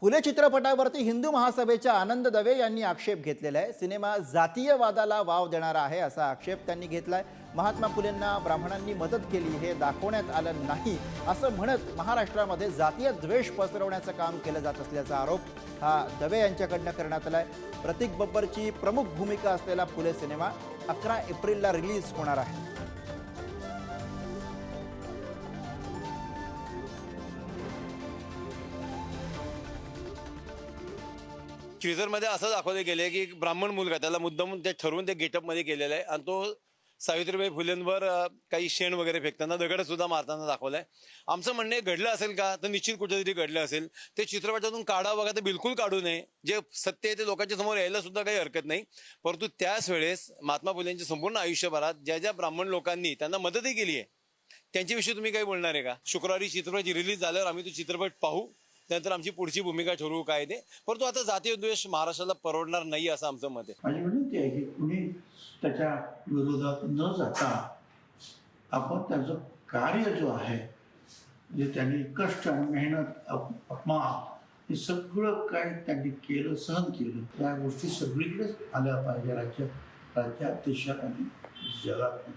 फुले चित्रपटावरती हिंदू महासभेच्या आनंद दवे यांनी आक्षेप घेतलेला आहे। सिनेमा जातीयवादाला वाव देणारा आहे असा आक्षेप त्यांनी घेतलाय। महात्मा फुलेंना ब्राह्मणांनी मदत केली हे दाखवण्यात आलं नाही असं म्हणत महाराष्ट्रामध्ये जातीय द्वेष पसरवण्याचं काम केलं जात असल्याचा आरोप हा दवे यांच्याकडनं करण्यात आलाय। प्रतीक बब्बरची प्रमुख भूमिका असलेला फुले सिनेमा 11 एप्रिलला रिलीज होणार आहे। टीझरमध्ये असं दाखवले गेले की ब्राह्मण मुलगा त्याला मुद्दामून ते ठरवून ते गेटअपमध्ये केलेलं आहे आणि तो सावित्रीबाई फुलेंवर काही शेण वगैरे फेकताना दगड सुद्धा मारताना दाखवलाय। आमचं म्हणणे घडलं असेल का तर निश्चित कुठेतरी घडलं असेल। ते चित्रपटातून काढा बघा तर बिलकुल काढू नये। जे सत्य आहे ते लोकांच्या समोर यायला सुद्धा काही हरकत नाही, परंतु त्याच वेळेस महात्मा फुलेंच्या संपूर्ण आयुष्यभरात ज्या ज्या ब्राह्मण लोकांनी त्यांना मदतही केली आहे त्यांच्याविषयी तुम्ही काही बोलणार आहे का? शुक्रवारी चित्रपट रिलीज झाल्यावर आम्ही तो चित्रपट पाहू, त्यानंतर आमची पुढची भूमिका ठरवू काय ते। परंतु आता जातीय द्वेष महाराष्ट्राला परवडणार नाही असं आमचं मत आहे। माझी विनंती आहे की कुणी त्याच्या विरोधात न जाता आपण त्याचं कार्य जो आहे म्हणजे त्यांनी कष्ट आणि मेहनत अपमान हे सगळं काय त्यांनी केलं, सहन केलं, त्या गोष्टी सगळीकडेच आल्या पाहिजे राज्यात देशात आणि जगात।